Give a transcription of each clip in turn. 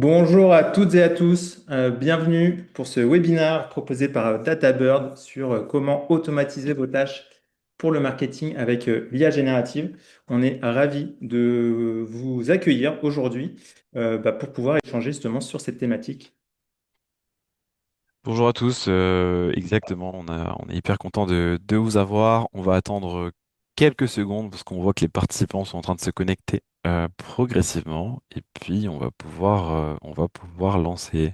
Bonjour à toutes et à tous, bienvenue pour ce webinaire proposé par DataBird sur comment automatiser vos tâches pour le marketing avec l'IA générative. On est ravis de vous accueillir aujourd'hui pour pouvoir échanger justement sur cette thématique. Bonjour à tous, exactement, on est hyper content de vous avoir. On va attendre quelques secondes parce qu'on voit que les participants sont en train de se connecter progressivement et puis on va pouvoir lancer.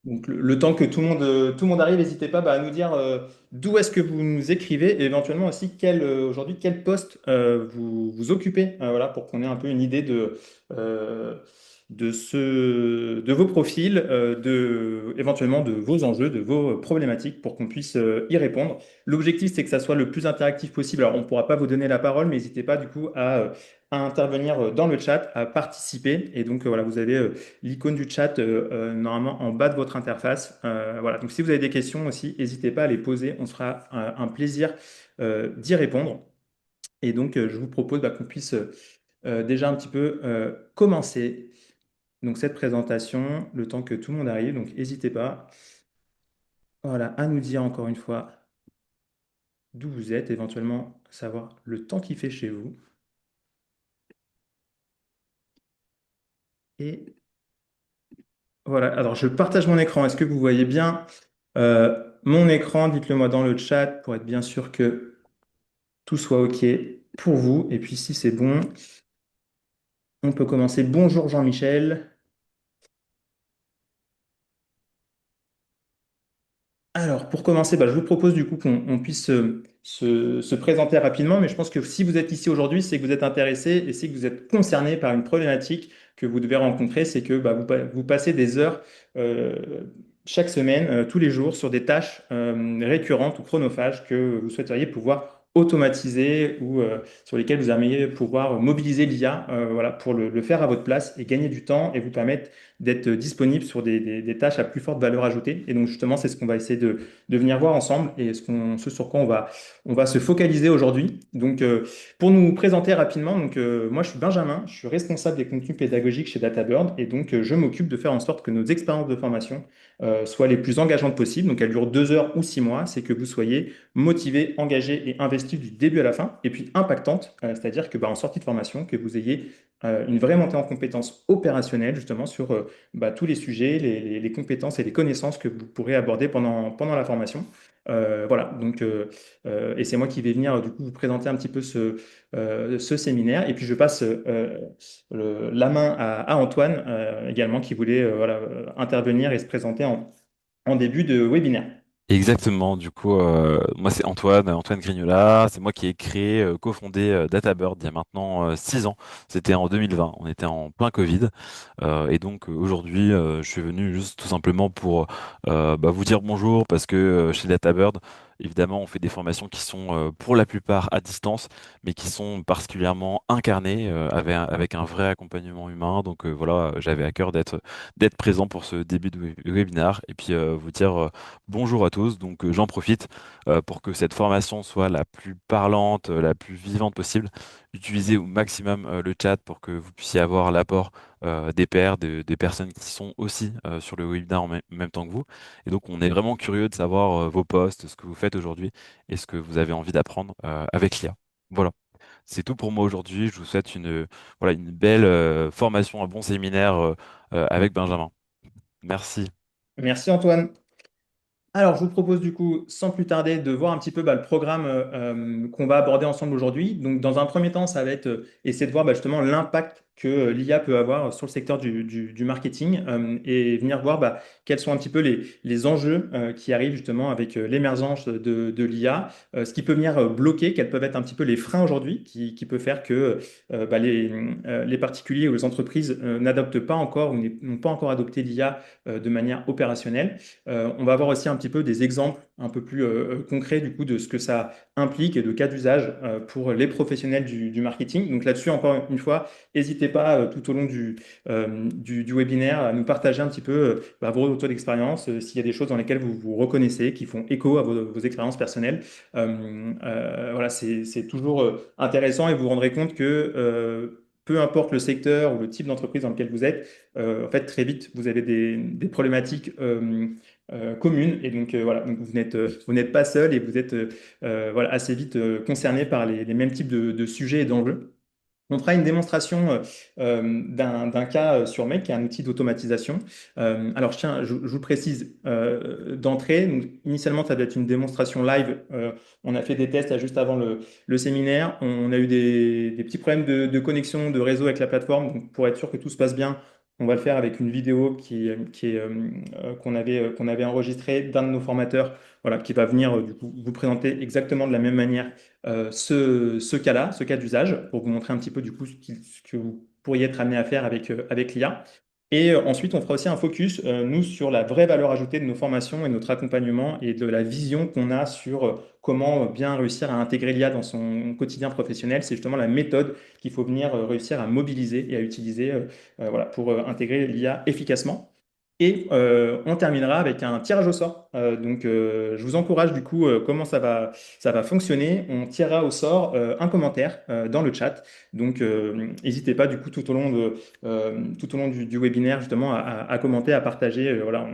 Donc, le temps que tout le monde arrive, n'hésitez pas à nous dire d'où est-ce que vous nous écrivez et éventuellement aussi aujourd'hui quel poste vous occupez, voilà, pour qu'on ait un peu une idée euh, de vos profils, éventuellement de vos enjeux, de vos problématiques pour qu'on puisse y répondre. L'objectif, c'est que ça soit le plus interactif possible. Alors, on ne pourra pas vous donner la parole, mais n'hésitez pas du coup à intervenir dans le chat, à participer. Et donc, voilà, vous avez l'icône du chat normalement en bas de votre interface. Voilà. Donc si vous avez des questions aussi, n'hésitez pas à les poser. On se fera un plaisir d'y répondre. Et donc je vous propose qu'on puisse déjà un petit peu commencer donc cette présentation, le temps que tout le monde arrive. Donc n'hésitez pas, voilà, à nous dire encore une fois d'où vous êtes, éventuellement savoir le temps qu'il fait chez vous. Et voilà, alors je partage mon écran. Est-ce que vous voyez bien mon écran? Dites-le moi dans le chat pour être bien sûr que tout soit OK pour vous. Et puis si c'est bon, on peut commencer. Bonjour Jean-Michel. Alors, pour commencer, je vous propose du coup qu'on puisse se présenter rapidement, mais je pense que si vous êtes ici aujourd'hui, c'est que vous êtes intéressé et c'est que vous êtes concerné par une problématique que vous devez rencontrer, c'est que vous passez des heures euh, chaque semaine, tous les jours, sur des tâches récurrentes ou chronophages que vous souhaiteriez pouvoir automatiser ou sur lesquelles vous aimeriez pouvoir mobiliser l'IA voilà, pour le faire à votre place et gagner du temps et vous permettre d'être disponible sur des tâches à plus forte valeur ajoutée. Et donc justement, c'est ce qu'on va essayer de venir voir ensemble et ce sur quoi on va se focaliser aujourd'hui. Donc pour nous présenter rapidement, moi je suis Benjamin, je suis responsable des contenus pédagogiques chez DataBird et donc je m'occupe de faire en sorte que nos expériences de formation soient les plus engageantes possibles. Donc elles durent 2 heures ou 6 mois, c'est que vous soyez motivé, engagé et investi du début à la fin, et puis impactante, c'est-à-dire que en sortie de formation, que vous ayez une vraie montée en compétences opérationnelles justement sur tous les sujets, les compétences et les connaissances que vous pourrez aborder pendant la formation. Voilà, et c'est moi qui vais venir du coup vous présenter un petit peu ce séminaire. Et puis je passe la main à Antoine également qui voulait voilà, intervenir et se présenter en début de webinaire. Exactement, du coup, moi c'est Antoine Grignola, c'est moi qui ai créé, cofondé DataBird il y a maintenant 6 ans, c'était en 2020, on était en plein Covid, et donc aujourd'hui je suis venu juste tout simplement pour vous dire bonjour parce que chez DataBird, évidemment on fait des formations qui sont pour la plupart à distance, mais qui sont particulièrement incarnées avec un vrai accompagnement humain, donc voilà, j'avais à cœur d'être présent pour ce début de webinaire, et puis vous dire bonjour à tous, donc j'en profite pour que cette formation soit la plus parlante, la plus vivante possible. Utilisez au maximum le chat pour que vous puissiez avoir l'apport des pairs, des personnes qui sont aussi sur le webinaire en même temps que vous. Et donc on est vraiment curieux de savoir vos postes, ce que vous faites aujourd'hui et ce que vous avez envie d'apprendre avec l'IA. Voilà. C'est tout pour moi aujourd'hui. Je vous souhaite voilà, une belle formation, un bon séminaire avec Benjamin. Merci. Merci Antoine. Alors, je vous propose du coup, sans plus tarder, de voir un petit peu le programme qu'on va aborder ensemble aujourd'hui. Donc, dans un premier temps, ça va être essayer de voir justement l'impact que l'IA peut avoir sur le secteur du marketing et venir voir quels sont un petit peu les enjeux qui arrivent justement avec l'émergence de l'IA, ce qui peut venir bloquer, quels peuvent être un petit peu les freins aujourd'hui qui peut faire que les particuliers ou les entreprises n'adoptent pas encore ou n'ont pas encore adopté l'IA de manière opérationnelle. On va voir aussi un petit peu des exemples un peu plus concrets du coup de ce que ça implique et de cas d'usage pour les professionnels du marketing. Donc là-dessus, encore une fois, n'hésitez pas tout au long du webinaire à nous partager un petit peu vos retours d'expérience, s'il y a des choses dans lesquelles vous vous reconnaissez, qui font écho à vos expériences personnelles. Voilà, c'est toujours intéressant et vous vous rendrez compte que peu importe le secteur ou le type d'entreprise dans lequel vous êtes, en fait, très vite, vous avez des problématiques communes. Et donc, voilà, donc vous n'êtes pas seul et vous êtes voilà, assez vite concerné par les mêmes types de sujets et d'enjeux. On fera une démonstration d'un cas sur Make, qui est un outil d'automatisation. Alors, je vous précise d'entrée, donc, initialement, ça doit être une démonstration live. On a fait des tests là, juste avant le séminaire. On a eu des petits problèmes de connexion, de réseau avec la plateforme. Donc, pour être sûr que tout se passe bien, on va le faire avec une vidéo qu'on avait enregistrée d'un de nos formateurs, voilà, qui va venir du coup, vous présenter exactement de la même manière ce cas-là, ce cas d'usage, pour vous montrer un petit peu du coup ce que vous pourriez être amené à faire avec l'IA. Et ensuite, on fera aussi un focus, nous, sur la vraie valeur ajoutée de nos formations et notre accompagnement et de la vision qu'on a sur comment bien réussir à intégrer l'IA dans son quotidien professionnel. C'est justement la méthode qu'il faut venir réussir à mobiliser et à utiliser voilà, pour intégrer l'IA efficacement. Et on terminera avec un tirage au sort. Je vous encourage du coup comment ça va fonctionner. On tirera au sort un commentaire dans le chat. N'hésitez pas du coup tout au long du webinaire justement à commenter, à partager. Voilà,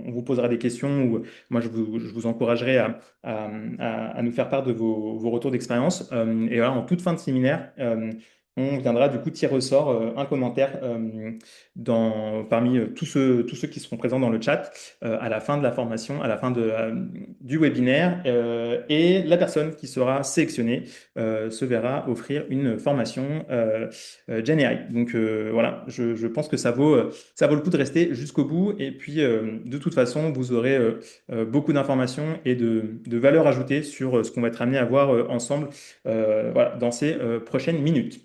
on vous posera des questions ou moi je vous encouragerai à nous faire part de vos retours d'expérience. Et voilà, en toute fin de séminaire, on viendra du coup tirer au sort un commentaire parmi tous ceux qui seront présents dans le chat à la fin de la formation, à la fin du webinaire. Et la personne qui sera sélectionnée se verra offrir une formation GenAI. Voilà, je pense que ça vaut le coup de rester jusqu'au bout. Et puis, de toute façon, vous aurez beaucoup d'informations et de valeurs ajoutées sur ce qu'on va être amené à voir ensemble voilà, dans ces prochaines minutes.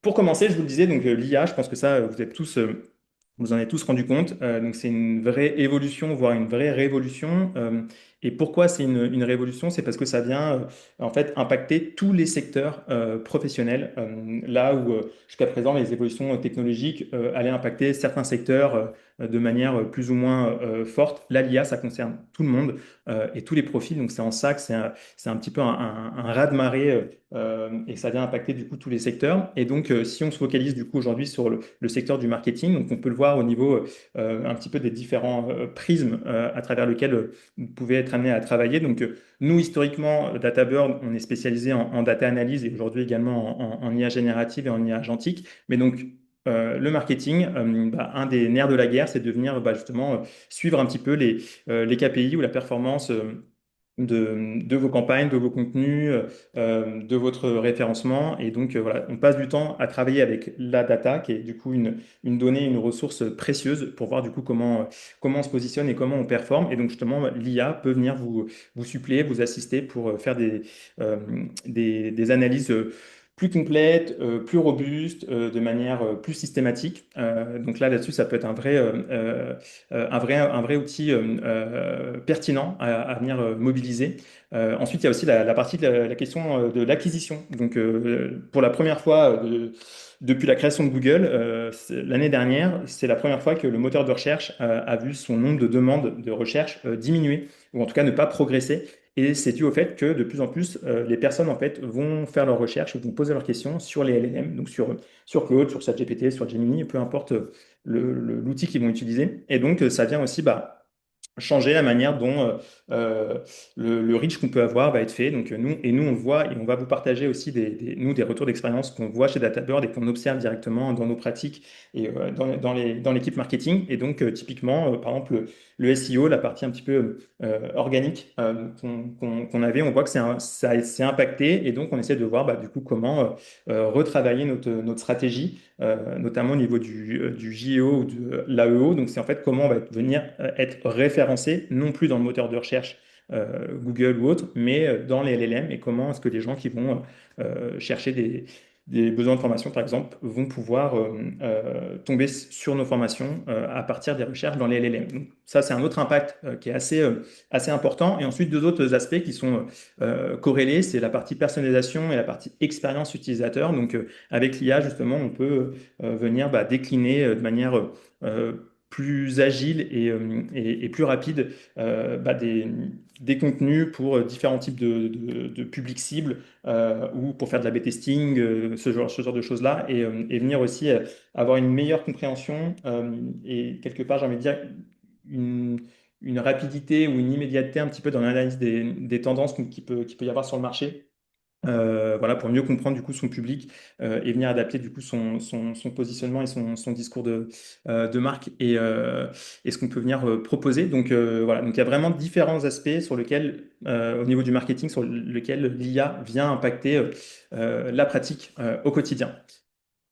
Pour commencer, je vous le disais, donc l'IA, je pense que ça, vous en êtes tous rendu compte. Donc c'est une vraie évolution, voire une vraie révolution. Et pourquoi c'est une révolution? C'est parce que ça vient en fait impacter tous les secteurs professionnels. Là où jusqu'à présent les évolutions technologiques allaient impacter certains secteurs de manière plus ou moins forte. Là, l'IA, ça concerne tout le monde et tous les profils. Donc c'est en ça que c'est un petit peu un raz-de-marée et ça vient impacter du coup tous les secteurs. Et donc si on se focalise du coup aujourd'hui sur le secteur du marketing, donc on peut le voir au niveau un petit peu des différents prismes à travers lesquels vous pouvez être amené à travailler. Nous, historiquement, DataBird, on est spécialisé en data analyse et aujourd'hui également en IA générative et en IA agentique. Mais donc, le marketing, un des nerfs de la guerre, c'est de venir justement suivre un petit peu les KPI ou la performance de vos campagnes, de vos contenus, de votre référencement. Et donc, voilà, on passe du temps à travailler avec la data, qui est du coup une donnée, une ressource précieuse pour voir du coup comment on se positionne et comment on performe. Et donc, justement, l'IA peut venir vous suppléer, vous assister pour faire euh, des analyses plus complètes, plus robustes, de manière plus systématique. Donc là-dessus, ça peut être un vrai outil pertinent à venir mobiliser. Ensuite, il y a aussi la partie de la question de l'acquisition. Pour la première fois depuis la création de Google, l'année dernière, c'est la première fois que le moteur de recherche a vu son nombre de demandes de recherche diminuer, ou en tout cas ne pas progresser. Et c'est dû au fait que de plus en plus, les personnes en fait vont faire leurs recherches, vont poser leurs questions sur les LLM, donc sur Claude, sur ChatGPT, sur Gemini, peu importe l'outil qu'ils vont utiliser. Et donc, ça vient aussi changer la manière dont le reach qu'on peut avoir va être fait. Nous, on le voit et on va vous partager aussi des retours d'expérience qu'on voit chez DataBird et qu'on observe directement dans nos pratiques et dans l'équipe marketing. Et donc, typiquement, par exemple, le SEO, la partie un petit peu organique qu'on avait, on voit que ça s'est impacté et donc on essaie de voir du coup comment retravailler notre stratégie notamment au niveau du JEO ou de l'AEO. Donc, c'est en fait comment on va venir être référencé, non plus dans le moteur de recherche Google ou autre, mais dans les LLM et comment est-ce que les gens qui vont chercher des besoins de formation, par exemple, vont pouvoir tomber sur nos formations à partir des recherches dans les LLM. Donc, ça, c'est un autre impact qui est assez important. Et ensuite, deux autres aspects qui sont corrélés, c'est la partie personnalisation et la partie expérience utilisateur. Avec l'IA, justement, on peut venir décliner de manière plus agile et plus rapide des contenus pour différents types de publics cibles ou pour faire de la B-testing, ce genre de choses-là, et venir aussi avoir une meilleure compréhension et quelque part, j'ai envie de dire, une, une rapidité ou une immédiateté un petit peu dans l'analyse des tendances qui peut y avoir sur le marché. Voilà, pour mieux comprendre du coup son public et venir adapter du coup son positionnement et son discours de marque et ce qu'on peut venir proposer. Donc voilà, donc il y a vraiment différents aspects sur lesquels, au niveau du marketing, sur lequel l'IA vient impacter la pratique au quotidien.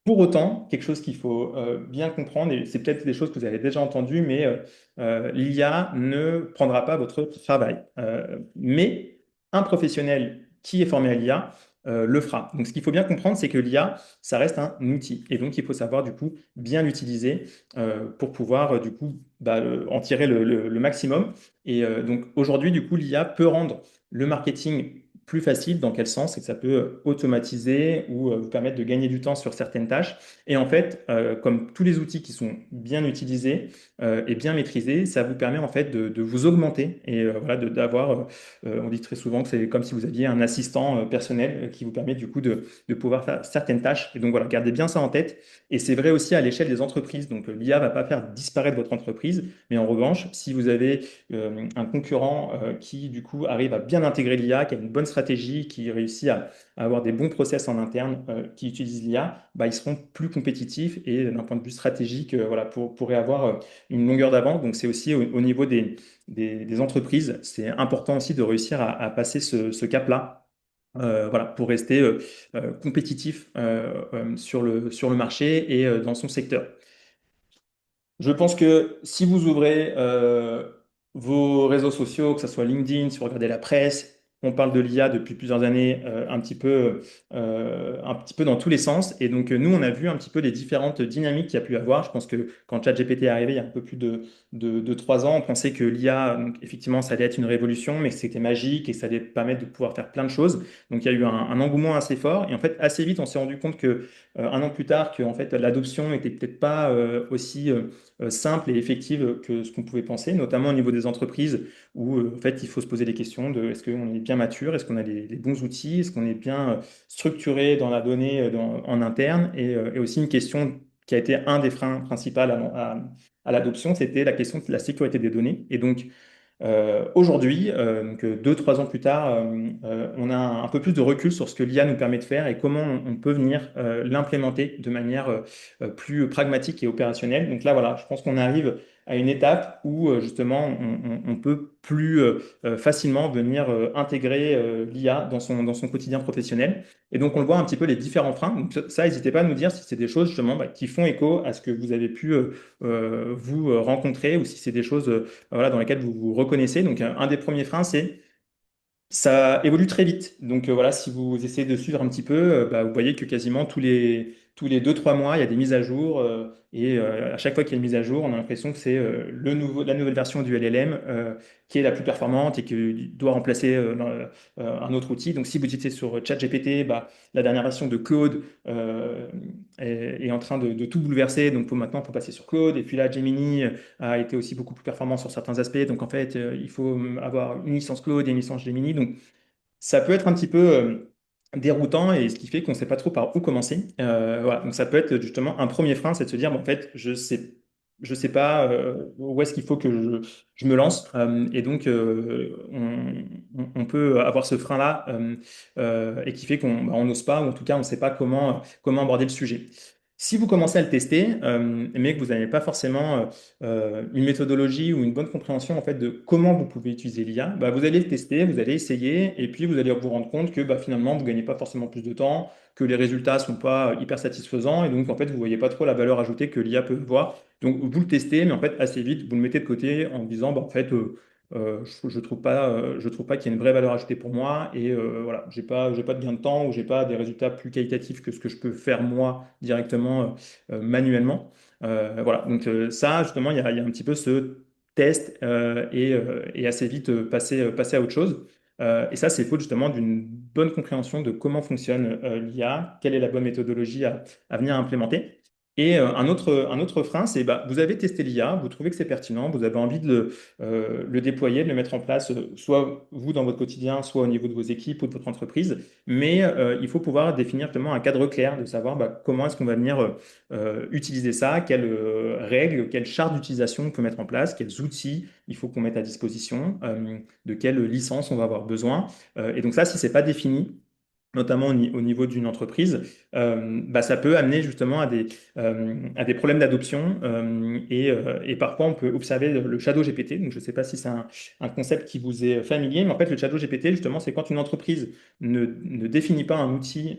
Pour autant, quelque chose qu'il faut bien comprendre, et c'est peut-être des choses que vous avez déjà entendues, mais l'IA ne prendra pas votre travail. Mais un professionnel qui est formé à l'IA le fera. Donc ce qu'il faut bien comprendre, c'est que l'IA, ça reste un outil. Et donc il faut savoir du coup bien l'utiliser pour pouvoir du coup en tirer le maximum. Et donc aujourd'hui, du coup, l'IA peut rendre le marketing plus facile. Dans quel sens? C'est que ça peut automatiser ou vous permettre de gagner du temps sur certaines tâches. Et en fait, comme tous les outils qui sont bien utilisés et bien maîtrisés, ça vous permet en fait de vous augmenter et voilà, d'avoir, on dit très souvent que c'est comme si vous aviez un assistant personnel qui vous permet du coup de pouvoir faire certaines tâches. Et donc voilà, gardez bien ça en tête. Et c'est vrai aussi à l'échelle des entreprises. Donc l'IA va pas faire disparaître votre entreprise, mais en revanche, si vous avez un concurrent qui, du coup, arrive à bien intégrer l'IA, qui a une bonne stratégie, qui réussit à avoir des bons process en interne, qui utilisent l'IA, bah, ils seront plus compétitifs et d'un point de vue stratégique, voilà, pourraient avoir une longueur d'avance. Donc, c'est aussi au niveau des entreprises, c'est important aussi de réussir à passer ce cap-là. Voilà, pour rester compétitif sur le marché et dans son secteur. Je pense que si vous ouvrez vos réseaux sociaux, que ce soit LinkedIn, si vous regardez la presse, on parle de l'IA depuis plusieurs années, un petit peu dans tous les sens. Et donc, nous, on a vu un petit peu les différentes dynamiques qu'il y a pu avoir. Je pense que quand ChatGPT est arrivé il y a un peu plus de 3 ans, on pensait que l'IA, donc, effectivement, ça allait être une révolution, mais que c'était magique et que ça allait permettre de pouvoir faire plein de choses. Donc, il y a eu un engouement assez fort. Et en fait, assez vite, on s'est rendu compte que, un an plus tard, que en fait, l'adoption n'était peut-être pas aussi simple et effective que ce qu'on pouvait penser, notamment au niveau des entreprises où en fait il faut se poser des questions de est-ce qu'on est bien mature, est-ce qu'on a les bons outils, est-ce qu'on est bien structuré dans la donnée en interne et aussi une question qui a été un des freins principaux à l'adoption, c'était la question de la sécurité des données. Et donc aujourd'hui, donc 2, 3 ans plus tard, on a un peu plus de recul sur ce que l'IA nous permet de faire et comment on peut venir l'implémenter de manière plus pragmatique et opérationnelle. Donc là, voilà, je pense qu'on arrive à une étape où justement on peut plus facilement venir intégrer l'IA dans son quotidien professionnel. Et donc on le voit un petit peu les différents freins. Donc ça, n'hésitez pas à nous dire si c'est des choses justement qui font écho à ce que vous avez pu vous rencontrer ou si c'est des choses voilà, dans lesquelles vous vous reconnaissez. Donc, un des premiers freins, c'est ça évolue très vite. Donc, voilà, si vous essayez de suivre un petit peu, bah, vous voyez que quasiment tous les 2, 3 mois, il y a des mises à jour. Et à chaque fois qu'il y a une mise à jour, on a l'impression que c'est la nouvelle version du LLM qui est la plus performante et qui doit remplacer un autre outil. Donc, si vous étiez sur ChatGPT, bah, la dernière version de Claude est en train de tout bouleverser. Donc, maintenant, il faut passer sur Claude. Et puis là, Gemini a été aussi beaucoup plus performant sur certains aspects. Donc, en fait, il faut avoir une licence Claude et une licence Gemini. Donc, ça peut être un petit peu déroutant et ce qui fait qu'on ne sait pas trop par où commencer. Voilà. Donc, ça peut être justement un premier frein, c'est de se dire, bon, en fait, je sais pas où est-ce qu'il faut que je me lance. Et donc, on peut avoir ce frein-là et qui fait qu'on on n'ose pas, ou en tout cas, on ne sait pas comment aborder le sujet. Si vous commencez à le tester, mais que vous n'avez pas forcément une méthodologie ou une bonne compréhension en fait de comment vous pouvez utiliser l'IA, bah, vous allez le tester, vous allez essayer, et puis vous allez vous rendre compte que bah, finalement vous gagnez pas forcément plus de temps, que les résultats sont pas hyper satisfaisants, et donc en fait vous voyez pas trop la valeur ajoutée que l'IA peut avoir. Donc vous le testez, mais en fait assez vite vous le mettez de côté en vous disant bah, en fait je trouve pas qu'il y ait une vraie valeur ajoutée pour moi, et voilà, j'ai pas de gain de temps ou j'ai pas des résultats plus qualitatifs que ce que je peux faire moi directement manuellement. Voilà, donc ça, justement, il y a un petit peu ce test et assez vite passer à autre chose. Et ça, c'est faute justement d'une bonne compréhension de comment fonctionne l'IA, quelle est la bonne méthodologie à venir implémenter. Et un autre frein, c'est bah, vous avez testé l'IA, vous trouvez que c'est pertinent, vous avez envie de le déployer, de le mettre en place, soit vous dans votre quotidien, soit au niveau de vos équipes ou de votre entreprise. Mais il faut pouvoir définir justement un cadre clair de savoir bah, comment est-ce qu'on va venir utiliser ça, quelles règles, quelles chartes d'utilisation on peut mettre en place, quels outils il faut qu'on mette à disposition, de quelles licences on va avoir besoin. Et donc ça, si c'est pas défini, notamment au niveau d'une entreprise, bah, ça peut amener justement à des problèmes d'adoption. Et parfois, on peut observer le Shadow GPT. Donc, je ne sais pas si c'est un concept qui vous est familier, mais en fait, le Shadow GPT, justement, c'est quand une entreprise ne définit pas un outil,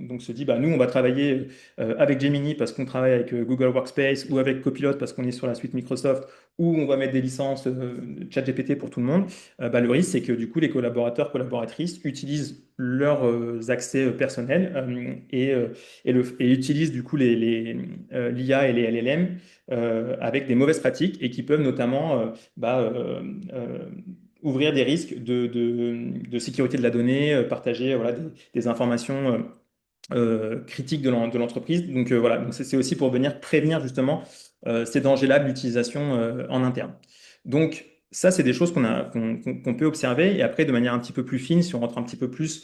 donc se dit, bah, nous, on va travailler avec Gemini parce qu'on travaille avec Google Workspace ou avec Copilot parce qu'on est sur la suite Microsoft, ou on va mettre des licences ChatGPT pour tout le monde. Bah, le risque, c'est que du coup, les collaborateurs, collaboratrices utilisent leurs accès personnels et utilisent du coup l'IA et les LLM avec des mauvaises pratiques et qui peuvent notamment bah, ouvrir des risques de sécurité de la donnée, partager voilà, des informations critiques de l'entreprise. Donc voilà, donc c'est aussi pour venir prévenir justement ces dangers-là de l'utilisation en interne. Donc ça, c'est des choses qu'on peut observer. Et après, de manière un petit peu plus fine, si on rentre un petit peu plus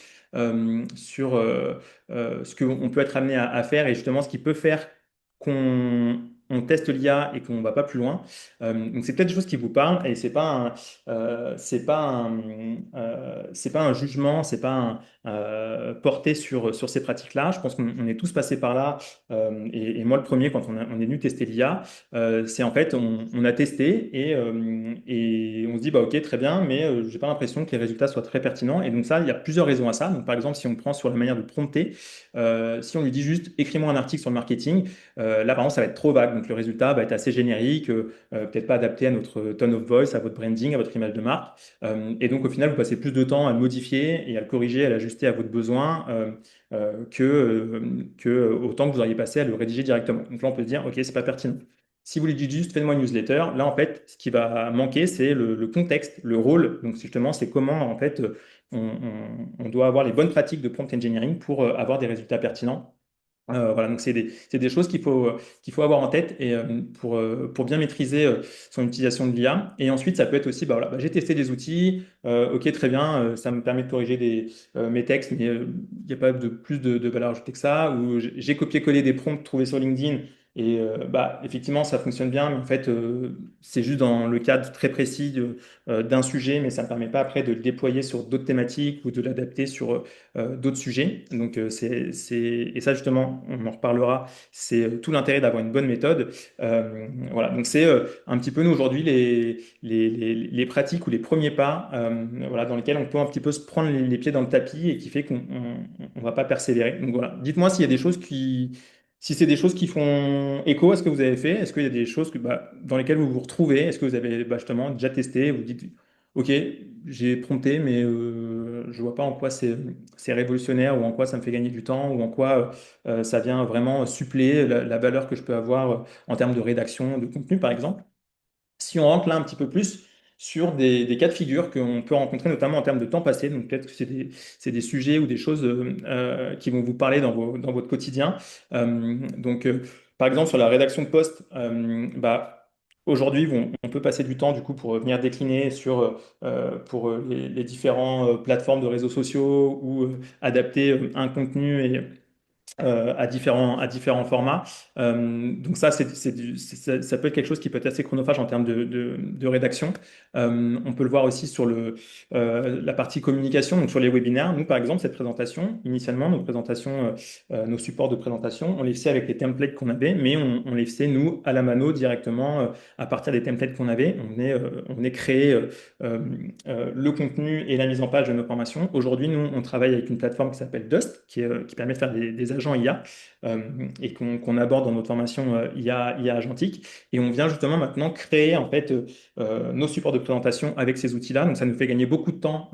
sur ce qu'on peut être amené à faire et justement ce qui peut faire qu'on on teste l'IA et qu'on ne va pas plus loin. Donc c'est peut-être des choses qui vous parlent et c'est pas un jugement, c'est pas porté sur ces pratiques-là. Je pense qu'on est tous passés par là. Et moi, le premier, quand on est venu tester l'IA, c'est en fait, on a testé et on se dit, bah, OK, très bien, mais j'ai pas l'impression que les résultats soient très pertinents. Et donc ça, il y a plusieurs raisons à ça. Donc, par exemple, si on prend sur la manière de prompter, si on lui dit juste, écris-moi un article sur le marketing, là, par exemple, ça va être trop vague. Donc, le résultat va être assez générique, peut-être pas adapté à notre tone of voice, à votre branding, à votre image de marque. Et donc, au final, vous passez plus de temps à le modifier et à le corriger, à l'ajuster à votre besoin que autant que vous auriez passé à le rédiger directement. Donc là, on peut se dire, OK, c'est pas pertinent. Si vous lui dites juste faites-moi une newsletter, là, en fait, ce qui va manquer, c'est le contexte, le rôle. Donc, justement, c'est comment, en fait, on doit avoir les bonnes pratiques de prompt engineering pour avoir des résultats pertinents. Voilà, donc c'est des choses qu'il faut avoir en tête et pour bien maîtriser son utilisation de l'IA. Et ensuite, ça peut être aussi, bah, voilà, bah, j'ai testé des outils, ok, très bien, ça me permet de corriger mes textes, mais il n'y a pas de plus de valeur ajoutée que ça. Ou j'ai copié-collé des prompts trouvés sur LinkedIn et bah, effectivement, ça fonctionne bien, mais en fait, c'est juste dans le cadre très précis d'un sujet, mais ça ne me permet pas après de le déployer sur d'autres thématiques ou de l'adapter sur d'autres sujets. Donc, et ça, justement, on en reparlera, c'est tout l'intérêt d'avoir une bonne méthode. Voilà, donc c'est un petit peu, nous, aujourd'hui, les pratiques ou les premiers pas voilà, dans lesquels on peut un petit peu se prendre les pieds dans le tapis et qui fait qu'on ne va pas persévérer. Donc, voilà, dites-moi s'il y a des choses qui... Si c'est des choses qui font écho à ce que vous avez fait, est-ce qu'il y a des choses bah, dans lesquelles vous vous retrouvez? Est-ce que vous avez bah, justement déjà testé? Vous dites, OK, j'ai prompté, mais je vois pas en quoi c'est révolutionnaire ou en quoi ça me fait gagner du temps ou en quoi ça vient vraiment suppléer la valeur que je peux avoir en termes de rédaction de contenu, par exemple. Si on rentre là un petit peu plus sur des cas de figure qu'on peut rencontrer notamment en termes de temps passé, donc peut-être que c'est des sujets ou des choses qui vont vous parler dans votre quotidien. Donc, par exemple, sur la rédaction de posts, bah, aujourd'hui, on peut passer du temps du coup pour venir décliner pour les différentes plateformes de réseaux sociaux ou adapter un contenu à différents formats. Donc ça, ça peut être quelque chose qui peut être assez chronophage en termes de rédaction. On peut le voir aussi sur la partie communication, donc sur les webinaires. Nous, par exemple, cette présentation, initialement, nos présentations, nos supports de présentation, on les faisait avec les templates qu'on avait, mais on les faisait, nous, à la mano, directement, à partir des templates qu'on avait. On venait créer le contenu et la mise en page de nos formations. Aujourd'hui, nous, on travaille avec une plateforme qui s'appelle Dust, qui permet de faire des agents IA et qu'on aborde dans notre formation IA agentique. Et on vient justement maintenant créer en fait nos supports de présentation avec ces outils-là. Donc, ça nous fait gagner beaucoup de temps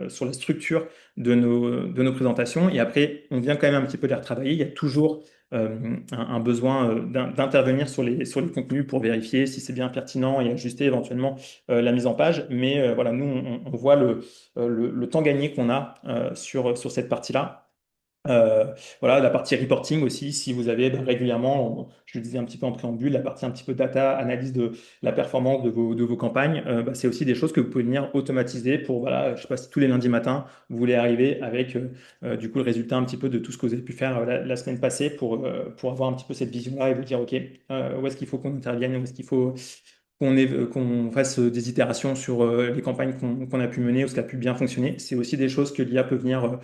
sur la structure de nos présentations. Et après, on vient quand même un petit peu les retravailler. Il y a toujours un besoin d'intervenir sur les contenus pour vérifier si c'est bien pertinent et ajuster éventuellement la mise en page. Mais voilà, nous, on voit le temps gagné qu'on a sur cette partie-là. Voilà, la partie reporting aussi, si vous avez régulièrement, je le disais un petit peu en préambule, la partie un petit peu data, analyse de la performance de vos campagnes, c'est aussi des choses que vous pouvez venir automatiser pour, voilà, je sais pas si tous les lundis matins, vous voulez arriver avec du coup le résultat un petit peu de tout ce que vous avez pu faire la semaine passée pour avoir un petit peu cette vision-là et vous dire, OK, où est-ce qu'il faut qu'on intervienne, où est-ce qu'il faut qu'on fasse des itérations sur les campagnes qu'on a pu mener ou ce qui a pu bien fonctionner. C'est aussi des choses que l'IA peut venir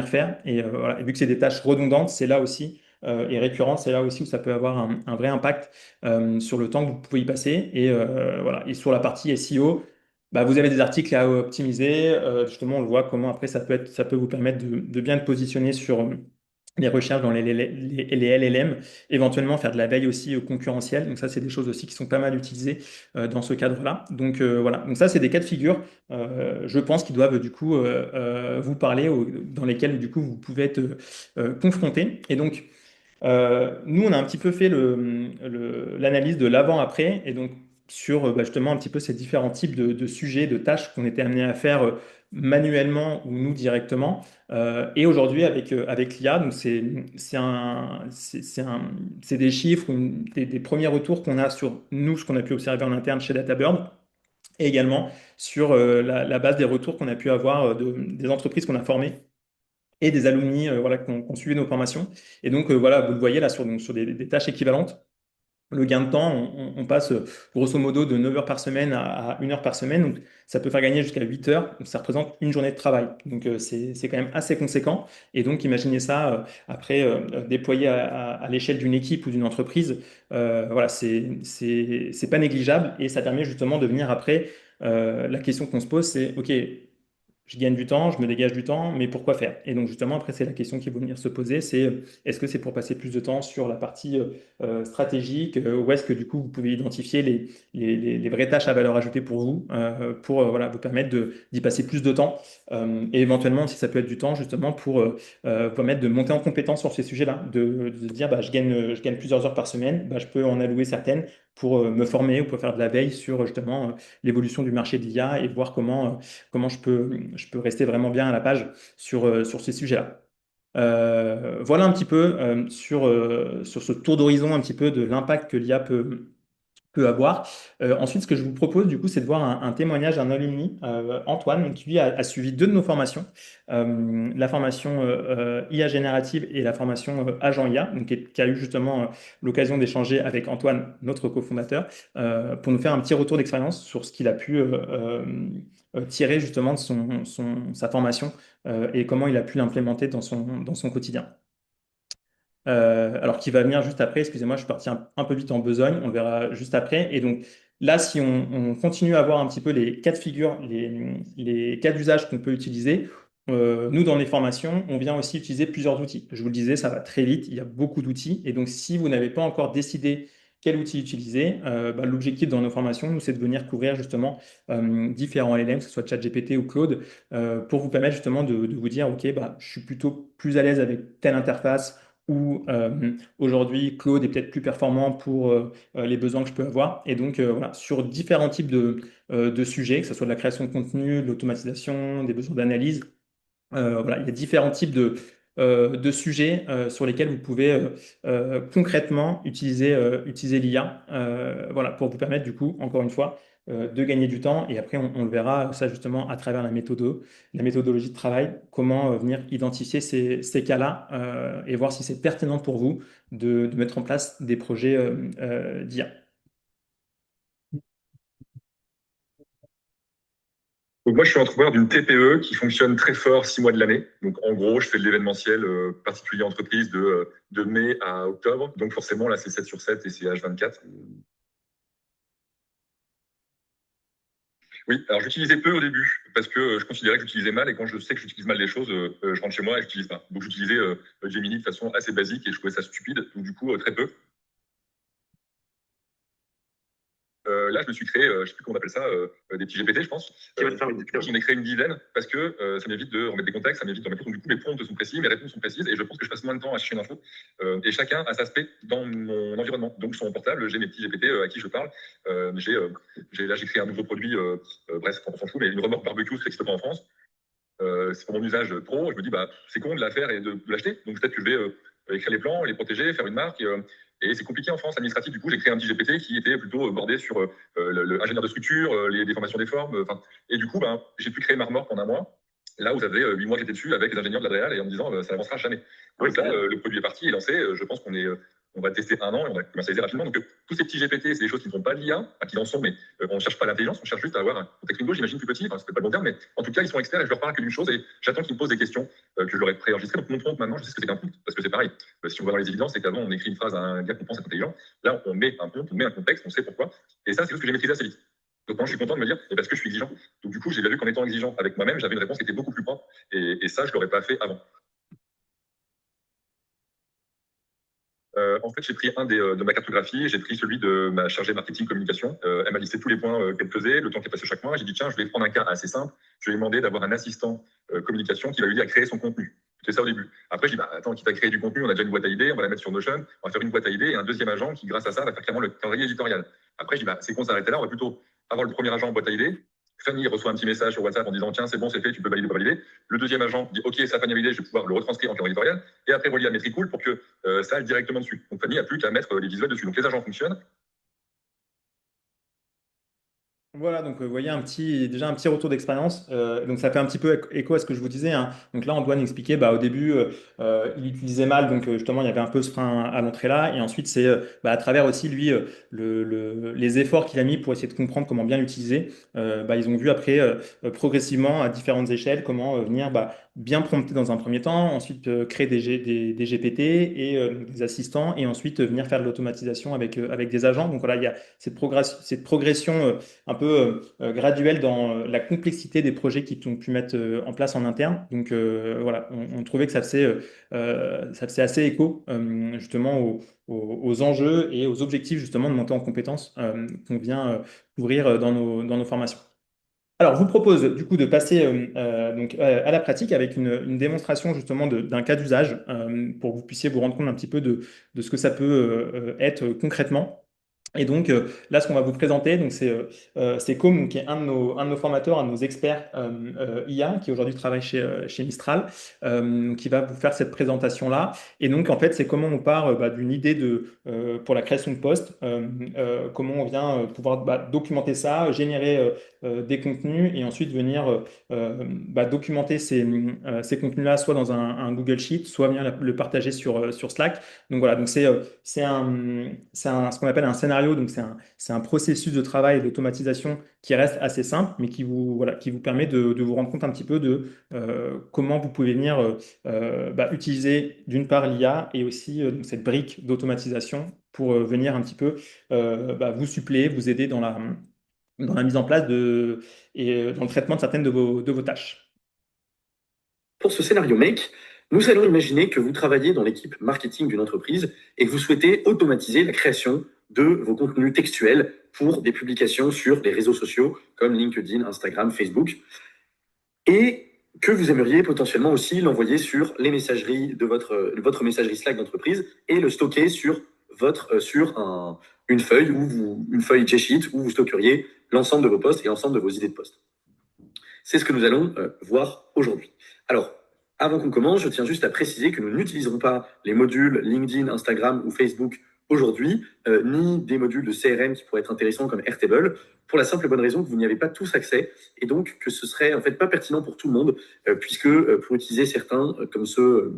faire. Et, voilà. Et vu que c'est des tâches redondantes, c'est là aussi, et récurrentes, c'est là aussi où ça peut avoir un vrai impact sur le temps que vous pouvez y passer. Et, voilà. Et sur la partie SEO, vous avez des articles à optimiser. Justement, on le voit comment après ça peut vous permettre de bien te positionner sur les recherches dans les LLM, éventuellement faire de la veille aussi concurrentielle. Donc ça, c'est des choses aussi qui sont pas mal utilisées dans ce cadre-là. Donc voilà, donc ça, c'est des cas de figure, je pense, qui doivent du coup vous parler, dans lesquels du coup vous pouvez être confronté. Et donc, nous, on a un petit peu fait l'analyse de l'avant-après, et donc sur justement un petit peu ces différents types de sujets, de tâches qu'on était amené à faire manuellement ou nous directement. Et aujourd'hui, avec l'IA, donc c'est des chiffres, ou des premiers retours qu'on a sur nous, ce qu'on a pu observer en interne chez DataBird, et également sur la base des retours qu'on a pu avoir des entreprises qu'on a formées et des alumni voilà, qui ont suivi nos formations. Et donc, voilà, vous le voyez là sur, donc, sur des tâches équivalentes. Le gain de temps, on passe grosso modo de 9 heures par semaine à 1 heure par semaine. Donc, ça peut faire gagner jusqu'à 8 heures. Donc, ça représente une journée de travail. Donc, c'est quand même assez conséquent. Et donc, imaginez ça après déployé à l'échelle d'une équipe ou d'une entreprise. Voilà, c'est pas négligeable et ça permet justement de venir après. La question qu'on se pose, c'est OK, je gagne du temps, je me dégage du temps, mais pourquoi faire? Et donc justement, après, c'est la question qui va venir se poser, c'est est-ce que c'est pour passer plus de temps sur la partie stratégique, ou est-ce que du coup, vous pouvez identifier les vraies tâches à valeur ajoutée pour vous, pour voilà, vous permettre d'y passer plus de temps, et éventuellement, si ça peut être du temps, justement, pour vous permettre de monter en compétence sur ces sujets-là, de se dire, je gagne plusieurs heures par semaine, je peux en allouer certaines pour me former ou pour faire de la veille sur justement l'évolution du marché de l'IA et voir comment je peux rester vraiment bien à la page sur ces sujets-là. Voilà un petit peu sur ce tour d'horizon un petit peu de l'impact que l'IA peut avoir. Ensuite, ce que je vous propose, du coup, c'est de voir un témoignage d'un alumni, Antoine, donc, qui lui a suivi deux de nos formations, la formation IA générative et la formation agent IA, donc, qui a eu justement l'occasion d'échanger avec Antoine, notre cofondateur, pour nous faire un petit retour d'expérience sur ce qu'il a pu tirer justement de sa formation et comment il a pu l'implémenter dans son quotidien. Alors qu'il va venir juste après, excusez-moi, je suis parti un peu vite en besogne, on le verra juste après. Et donc là, si on continue à voir un petit peu les cas de figure, les cas d'usage qu'on peut utiliser, nous, dans les formations, on vient aussi utiliser plusieurs outils. Je vous le disais, ça va très vite, il y a beaucoup d'outils. Et donc, si vous n'avez pas encore décidé quel outil utiliser, l'objectif dans nos formations, nous, c'est de venir couvrir justement différents LLM, que ce soit ChatGPT ou Claude, pour vous permettre justement de vous dire, OK, je suis plutôt plus à l'aise avec telle interface où aujourd'hui Claude est peut-être plus performant pour les besoins que je peux avoir. Et donc voilà, sur différents types de sujets, que ce soit de la création de contenu, de l'automatisation, des besoins d'analyse, voilà, il y a différents types de sujets sur lesquels vous pouvez concrètement utiliser l'IA, voilà, pour vous permettre du coup, encore une fois, de gagner du temps. Et après, on le verra, ça justement, à travers la méthodologie de travail, comment venir identifier ces cas-là et voir si c'est pertinent pour vous de mettre en place des projets d'IA. Donc moi, je suis entrepreneur d'une TPE qui fonctionne très fort 6 mois de l'année. Donc en gros, je fais de l'événementiel particulier entreprise de mai à octobre. Donc forcément, là, c'est 7 sur 7 et c'est H24. Oui, alors j'utilisais peu au début parce que je considérais que j'utilisais mal et quand je sais que j'utilise mal les choses, je rentre chez moi et je n'utilise pas. Donc j'utilisais Gemini de façon assez basique et je trouvais ça stupide. Donc du coup, très peu. Là, je me suis créé, je ne sais plus comment on appelle ça, des petits GPT, je pense. J'en ai créé une dizaine parce que ça m'évite de remettre des contextes, ça m'évite de remettre. Donc, du coup, mes prompts sont précis, mes réponses sont précises et je pense que je passe moins de temps à chercher une info. Et chacun a sa spé dans mon environnement. Donc, sur mon portable, j'ai mes petits GPT à qui je parle. Là, j'ai créé un nouveau produit, bref, on s'en fout, mais une remorque barbecue, ça n'existe pas en France. c'est pour mon usage pro. Je me dis, bah, c'est con de la faire et de l'acheter. Donc peut-être que je vais écrire les plans, les protéger, faire une marque. Et c'est compliqué en France administratif. Du coup, j'ai créé un petit GPT qui était plutôt bordé sur le ingénieur de structure, les déformations des formes. Et du coup, ben, j'ai pu créer ma remorque en un mois. Là où ça faisait 8 mois que j'étais dessus avec les ingénieurs de l'Adréal et en me disant ça n'avancera jamais. Donc là, le produit est parti, est lancé. Je pense on va tester un an et on va commercialiser rapidement. Donc tous ces petits GPT, c'est des choses qui ne font pas de l'IA, enfin, qui en sont, mais on ne cherche pas l'intelligence, on cherche juste à avoir un contexte lingo, j'imagine plus petit, enfin, c'est pas le bon terme, mais en tout cas, ils sont experts et je leur parle que d'une chose et j'attends qu'ils me posent des questions que je leur ai préenregistrées. Donc mon prompt maintenant, je sais ce que c'est qu'un prompt parce que c'est pareil. Si on va dans les évidences, c'est qu'avant on écrit une phrase à un gars qu'on pense être intelligent. Là, on met un prompt, on met un contexte, on sait pourquoi. Et ça, c'est juste que j'ai maîtrisé assez vite. Donc moi, je suis content de me dire, parce que je suis exigeant. Donc du coup, j'ai bien vu qu'en étant exigeant avec moi-même, j'avais une réponse qui était beaucoup plus propre. Et ça, je l'aurais pas fait avant. En fait, j'ai pris un de ma cartographie, j'ai pris celui de ma chargée marketing communication. Elle m'a listé tous les points qu'elle faisait, le temps qu'elle passait chaque mois. J'ai dit, tiens, je vais prendre un cas assez simple. Je lui ai demandé d'avoir un assistant communication qui va lui aider à créer son contenu. C'était ça au début. Après, je dis, bah, attends, quitte à créer du contenu, on a déjà une boîte à idées, on va la mettre sur Notion, on va faire une boîte à idées et un deuxième agent qui, grâce à ça, va faire clairement le calendrier éditorial. Après, je dis, bah, c'est con, s'arrêter là, on va plutôt avoir le premier agent en boîte à idées. Fanny reçoit un petit message sur WhatsApp en disant, tiens, c'est bon, c'est fait, tu peux valider, pas valider. Le deuxième agent dit, OK, ça a Fanny validé, je vais pouvoir le retranscrire en calendrier éditorial et après relier à Metricool pour que ça aille directement dessus. Donc Fanny n'a plus qu'à mettre les visuels dessus. Donc les agents fonctionnent. Voilà, donc vous voyez déjà un petit retour d'expérience. Donc ça fait un petit peu écho à ce que je vous disais, hein. Donc là, Antoine expliquait, bah, au début, il utilisait mal, donc justement, il y avait un peu ce frein à l'entrée là. Et ensuite, c'est bah, à travers aussi, lui, les efforts qu'il a mis pour essayer de comprendre comment bien l'utiliser. Bah, ils ont vu après, progressivement, à différentes échelles, comment venir bah, bien prompter dans un premier temps, ensuite créer des GPT et des assistants, et ensuite venir faire de l'automatisation avec des agents. Donc voilà, il y a cette progression un peu graduel dans la complexité des projets qu'ils ont pu mettre en place en interne. Donc voilà, on trouvait que ça faisait assez écho justement aux enjeux et aux objectifs justement de monter en compétences qu'on vient couvrir dans nos formations. Alors, je vous propose du coup de passer donc, à la pratique avec une démonstration justement d'un cas d'usage pour que vous puissiez vous rendre compte un petit peu de ce que ça peut être concrètement. Et donc là, ce qu'on va vous présenter, donc c'est Com, donc, qui est un de nos formateurs, un de nos experts IA, qui aujourd'hui travaille chez Mistral, qui va vous faire cette présentation-là. Et donc en fait, c'est comment on part bah, d'une idée pour la création de poste, comment on vient pouvoir bah, documenter ça, générer des contenus et ensuite venir bah, documenter ces contenus-là, soit dans un Google Sheet, soit bien le partager sur Slack. Donc voilà, donc ce qu'on appelle un scénario, donc c'est un processus de travail et d'automatisation qui reste assez simple, mais voilà, qui vous permet de vous rendre compte un petit peu de comment vous pouvez venir bah, utiliser d'une part l'IA et aussi donc cette brique d'automatisation pour venir un petit peu bah, vous suppléer, vous aider dans la mise en place et dans le traitement de certaines de vos tâches. Pour ce scénario Make, nous allons imaginer que vous travaillez dans l'équipe marketing d'une entreprise et que vous souhaitez automatiser la création de vos contenus textuels pour des publications sur les réseaux sociaux comme LinkedIn, Instagram, Facebook, et que vous aimeriez potentiellement aussi l'envoyer sur les messageries de votre messagerie Slack d'entreprise et le stocker sur une feuille une feuille G-Sheet où vous stockeriez l'ensemble de vos posts et l'ensemble de vos idées de posts. C'est ce que nous allons voir aujourd'hui. Alors, avant qu'on commence, je tiens juste à préciser que nous n'utiliserons pas les modules LinkedIn, Instagram ou Facebook aujourd'hui, ni des modules de CRM qui pourraient être intéressants comme Airtable, pour la simple et bonne raison que vous n'y avez pas tous accès, et donc que ce serait en fait pas pertinent pour tout le monde, puisque pour utiliser certains, comme ceux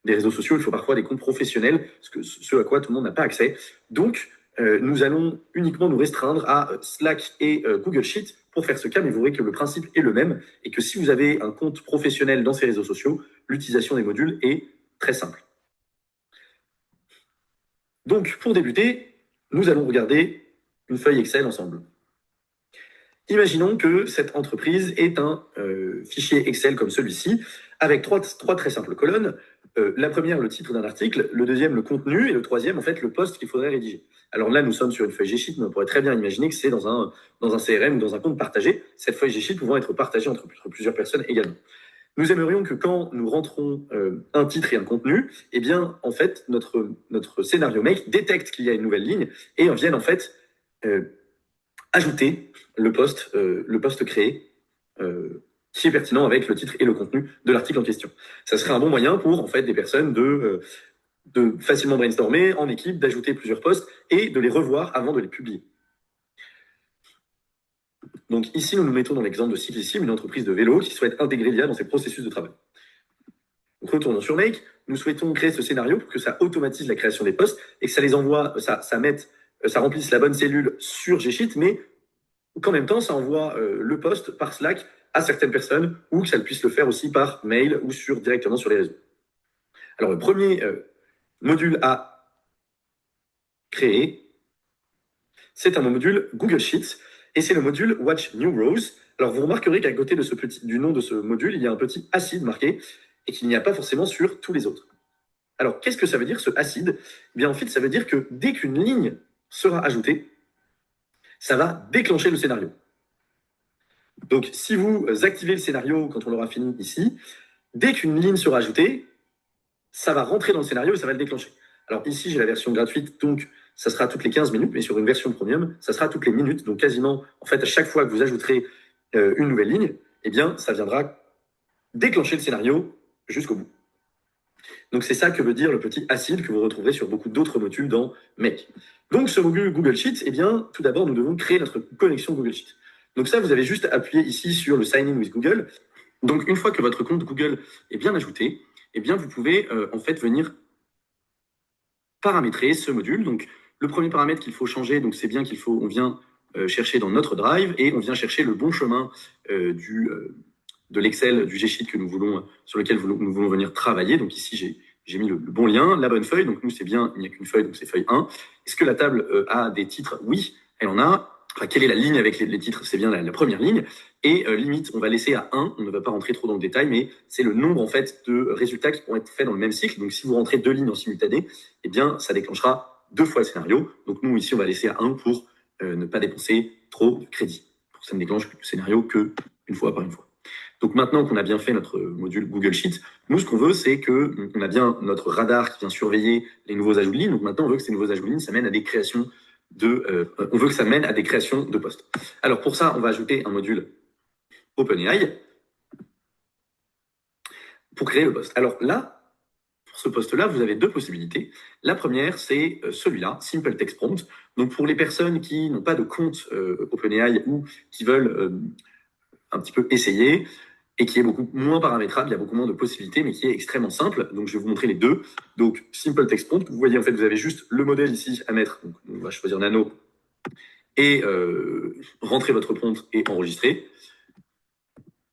des réseaux sociaux, il faut parfois des comptes professionnels, ce à quoi tout le monde n'a pas accès. Donc, nous allons uniquement nous restreindre à Slack et Google Sheet pour faire ce cas, mais vous verrez que le principe est le même et que si vous avez un compte professionnel dans ces réseaux sociaux, l'utilisation des modules est très simple. Donc, pour débuter, nous allons regarder une feuille Excel ensemble. Imaginons que cette entreprise est un fichier Excel comme celui-ci, avec trois très simples colonnes. La première, le titre d'un article, le deuxième, le contenu, et le troisième, en fait, le poste qu'il faudrait rédiger. Alors là, nous sommes sur une feuille G-Sheet, mais on pourrait très bien imaginer que c'est dans un CRM ou dans un compte partagé, cette feuille G-Sheet pouvant être partagée entre plusieurs personnes également. Nous aimerions que quand nous rentrons un titre et un contenu, eh bien, en fait, notre scénario make détecte qu'il y a une nouvelle ligne et vienne, en fait, ajouter le poste créé qui est pertinent avec le titre et le contenu de l'article en question. Ça serait un bon moyen pour en fait des personnes de facilement brainstormer en équipe, d'ajouter plusieurs posts et de les revoir avant de les publier. Donc ici, nous nous mettons dans l'exemple de Cyclissim, une entreprise de vélo qui souhaite intégrer l'IA dans ses processus de travail. Donc, retournons sur Make. Nous souhaitons créer ce scénario pour que ça automatise la création des posts et que ça les envoie, ça remplisse la bonne cellule sur Gsheet, mais qu'en même temps, ça envoie le post par Slack à certaines personnes ou que ça puisse le faire aussi par mail ou directement sur les réseaux. Alors, le premier module à créer, c'est un module Google Sheets et c'est le module Watch New Rows. Alors, vous remarquerez qu'à côté du nom de ce module, il y a un petit acide marqué et qu'il n'y a pas forcément sur tous les autres. Alors, qu'est-ce que ça veut dire, ce acide? Eh bien, en fait, ça veut dire que dès qu'une ligne sera ajoutée, ça va déclencher le scénario. Donc, si vous activez le scénario quand on l'aura fini ici, dès qu'une ligne sera ajoutée, ça va rentrer dans le scénario et ça va le déclencher. Alors ici, j'ai la version gratuite, donc ça sera toutes les 15 minutes, mais sur une version premium, ça sera toutes les minutes. Donc quasiment, en fait, à chaque fois que vous ajouterez une nouvelle ligne, eh bien, ça viendra déclencher le scénario jusqu'au bout. Donc c'est ça que veut dire le petit acide que vous retrouverez sur beaucoup d'autres modules dans Make. Donc ce module Google Sheets, eh bien, tout d'abord, nous devons créer notre connexion Google Sheets. Donc ça, vous avez juste appuyé ici sur le Sign in with Google. Donc une fois que votre compte Google est bien ajouté, eh bien, vous pouvez en fait venir paramétrer ce module. Donc le premier paramètre qu'il faut changer, donc c'est bien on vient chercher dans notre Drive et on vient chercher le bon chemin de l'Excel, du G-Sheet que sur lequel nous voulons venir travailler. Donc ici, j'ai mis le bon lien, la bonne feuille. Donc nous, c'est bien, il n'y a qu'une feuille, donc c'est feuille 1. Est-ce que la table a des titres? Oui, elle en a. Enfin, quelle est la ligne avec les titres? C'est bien la première ligne. Et limite, on va laisser à 1. On ne va pas rentrer trop dans le détail, mais c'est le nombre en fait de résultats qui pourront être faits dans le même cycle. Donc si vous rentrez 2 lignes en simultané, eh bien, ça déclenchera 2 fois le scénario. Donc nous, ici, on va laisser à 1 pour ne pas dépenser trop de crédit. Pour que ça ne déclenche le scénario que une fois par une fois. Donc maintenant qu'on a bien fait notre module Google Sheets, nous, ce qu'on veut, c'est qu'on a bien notre radar qui vient surveiller les nouveaux ajouts de lignes. Donc maintenant, on veut que ces nouveaux ajouts de lignes, ça mène à des créations on veut que ça mène à des créations de postes. Alors pour ça, on va ajouter un module OpenAI pour créer le poste. Alors là, pour ce poste-là, vous avez 2 possibilités. La première, c'est celui-là, Simple Text Prompt. Donc pour les personnes qui n'ont pas de compte OpenAI ou qui veulent un petit peu essayer et qui est beaucoup moins paramétrable, il y a beaucoup moins de possibilités, mais qui est extrêmement simple. Donc je vais vous montrer les 2. Donc Simple Text Prompt, vous voyez en fait, vous avez juste le modèle ici à mettre. Donc, on va choisir Nano et rentrer votre prompt et enregistrer.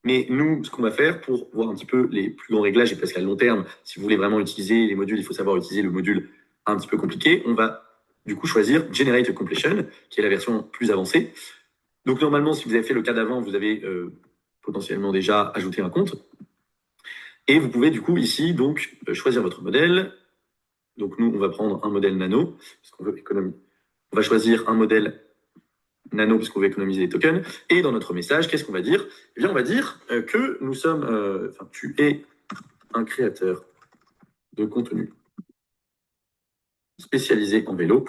Mais nous, ce qu'on va faire pour voir un petit peu les plus grands réglages et parce qu'à long terme, si vous voulez vraiment utiliser les modules, il faut savoir utiliser le module un petit peu compliqué. On va du coup choisir Generate a Completion, qui est la version plus avancée. Donc normalement, si vous avez fait le cas d'avant, vous avez potentiellement déjà ajouté un compte. Et vous pouvez du coup ici donc choisir votre modèle. Donc nous, on va prendre un modèle nano, parce qu'on veut économiser. On va choisir un modèle nano, parce qu'on veut économiser les tokens. Et dans notre message, qu'est-ce qu'on va dire? Eh bien, on va dire que nous sommes, tu es un créateur de contenu spécialisé en vélo.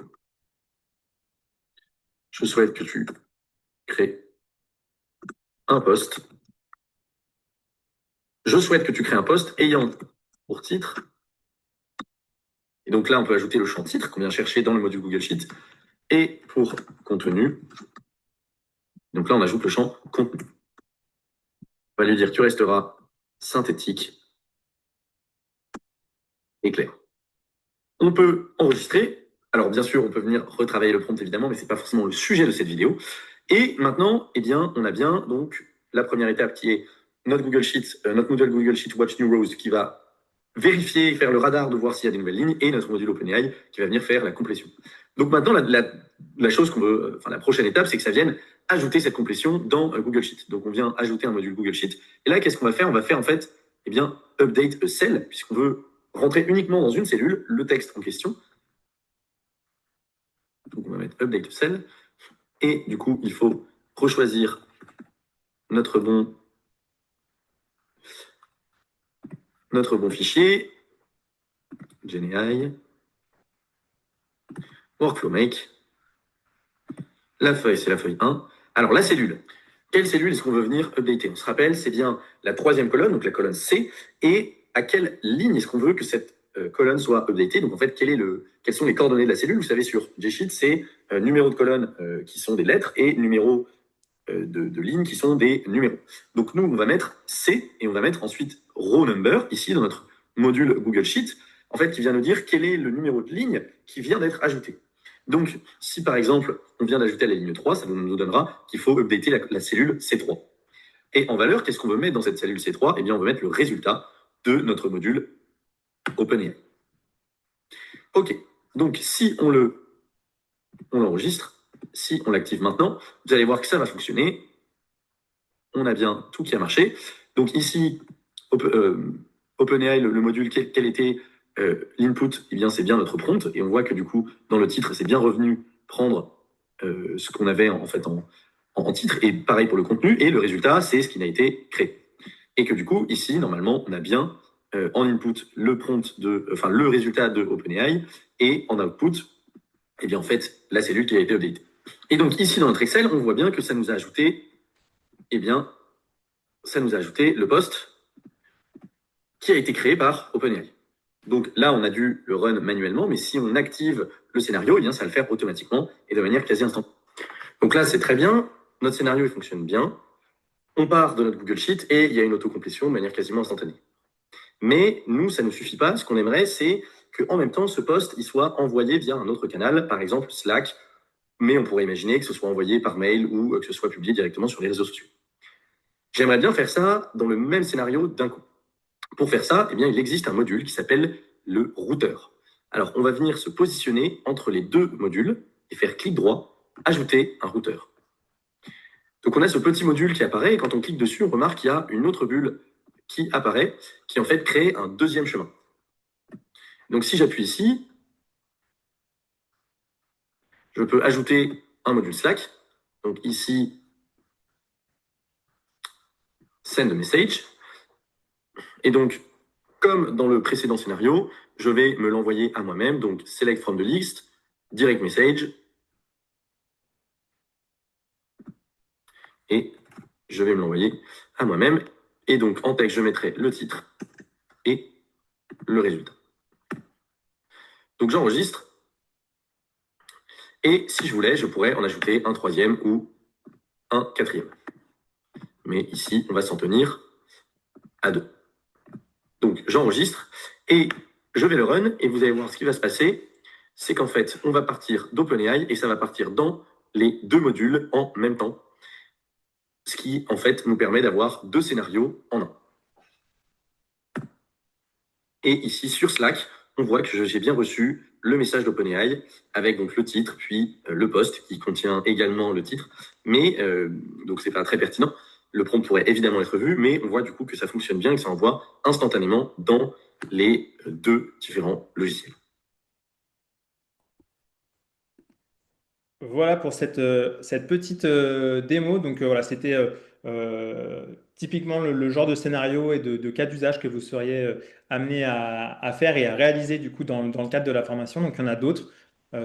Je souhaite que tu crées un post. Je souhaite que tu crées un post ayant pour titre. Et donc là, on peut ajouter le champ titre qu'on vient chercher dans le module Google Sheet. Et pour contenu, donc là, on ajoute le champ contenu. On va lui dire, tu resteras synthétique et clair. On peut enregistrer. Alors, bien sûr, on peut venir retravailler le prompt, évidemment, mais ce n'est pas forcément le sujet de cette vidéo. Et maintenant, eh bien, on a bien donc la première étape qui est notre Google Sheet, notre module Google Sheet Watch New Rows qui va vérifier, faire le radar de voir s'il y a des nouvelles lignes et notre module OpenAI qui va venir faire la complétion. Donc maintenant, la chose qu'on veut, la prochaine étape, c'est que ça vienne ajouter cette complétion dans Google Sheet. Donc on vient ajouter un module Google Sheet. Et là, qu'est-ce qu'on va faire? On va faire en fait, eh bien, update a cell, puisqu'on veut rentrer uniquement dans une cellule le texte en question. Donc on va mettre update a cell. Et du coup, il faut rechoisir notre bon fichier, GenAI, Workflow Make. La feuille, c'est la feuille 1. Alors, la cellule. quelle cellule est-ce qu'on veut venir updater? On se rappelle, c'est bien la troisième colonne, donc la colonne C, et à quelle ligne est-ce qu'on veut que cette colonne soit updatée? Donc en fait, quelles sont les coordonnées de la cellule? Vous savez, sur JSheet, c'est numéro de colonne qui sont des lettres et numéro de lignes qui sont des numéros. Donc nous, on va mettre C et on va mettre ensuite row number, ici dans notre module Google Sheet, en fait, qui vient nous dire quel est le numéro de ligne qui vient d'être ajouté. Donc, si par exemple, on vient d'ajouter la ligne 3, ça nous donnera qu'il faut updater la cellule C3. Et en valeur, qu'est-ce qu'on veut mettre dans cette cellule C3? Eh bien, on veut mettre le résultat de notre module OpenAI. OK. Donc, si on l'enregistre, si on l'active maintenant, vous allez voir que ça va fonctionner. On a bien tout qui a marché. Donc ici, OpenAI, le module, quel était l'input? Eh bien, c'est bien notre prompt. Et on voit que du coup, dans le titre, c'est bien revenu prendre ce qu'on avait en fait en titre. Et pareil pour le contenu. Et le résultat, c'est ce qui n'a été créé. Et que du coup, ici, normalement, on a bien en input le résultat de OpenAI et en output, eh bien, en fait, la cellule qui a été updatée. Et donc ici, dans notre Excel, on voit bien que ça nous a ajouté, eh bien, ça nous a ajouté le post qui a été créé par OpenAI. Donc là, on a dû le run manuellement, mais si on active le scénario, eh bien, ça va le faire automatiquement et de manière quasi instantanée. Donc là, c'est très bien. Notre scénario, il fonctionne bien. On part de notre Google Sheet et il y a une autocomplétion de manière quasiment instantanée. Mais nous, ça ne nous suffit pas. Ce qu'on aimerait, c'est qu'en même temps, ce post, il soit envoyé via un autre canal, par exemple Slack, mais on pourrait imaginer que ce soit envoyé par mail ou que ce soit publié directement sur les réseaux sociaux. J'aimerais bien faire ça dans le même scénario d'un coup. Pour faire ça, eh bien, il existe un module qui s'appelle le routeur. Alors, on va venir se positionner entre les deux modules et faire clic droit, ajouter un routeur. Donc, on a ce petit module qui apparaît et quand on clique dessus, on remarque qu'il y a une autre bulle qui apparaît, qui en fait crée un deuxième chemin. Donc, si j'appuie ici, je peux ajouter un module Slack. Donc ici, send a message. Et donc, comme dans le précédent scénario, je vais me l'envoyer à moi-même. Donc, select from the list, direct message. Et je vais me l'envoyer à moi-même. Et donc, en texte, je mettrai le titre et le résultat. Donc, j'enregistre. Et si je voulais, je pourrais en ajouter un troisième ou un quatrième. Mais ici, on va s'en tenir à 2. Donc, j'enregistre et je vais le run et vous allez voir ce qui va se passer. C'est qu'en fait, on va partir d'OpenAI et ça va partir dans les deux modules en même temps. Ce qui, en fait, nous permet d'avoir deux scénarios en un. Et ici, sur Slack, on voit que j'ai bien reçu le message d'OpenAI avec donc le titre, puis le post qui contient également le titre. Mais, donc c'est pas très pertinent. Le prompt pourrait évidemment être vu, mais on voit du coup que ça fonctionne bien et que ça envoie instantanément dans les deux différents logiciels. Voilà pour cette petite démo. Donc voilà, c'était typiquement le genre de scénario et de cas d'usage que vous seriez amené à faire et à réaliser du coup dans le cadre de la formation. Donc il y en a d'autres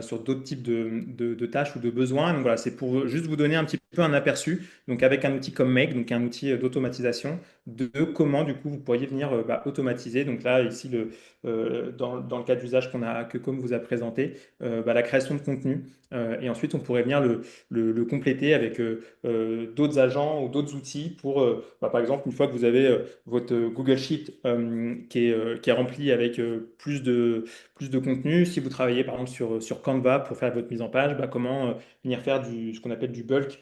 sur d'autres types de tâches ou de besoins. Donc voilà, c'est pour juste vous donner un petit peu un aperçu. Donc avec un outil comme Make, donc un outil d'automatisation, de comment du coup vous pourriez venir automatiser. Donc là, ici, dans le cas d'usage que comme vous a présenté, la création de contenu. Et ensuite, on pourrait venir le compléter avec d'autres agents ou d'autres outils pour, par exemple, une fois que vous avez votre Google Sheet qui est rempli avec plus de contenu, si vous travaillez par exemple sur Canva pour faire votre mise en page, comment venir faire ce qu'on appelle du bulk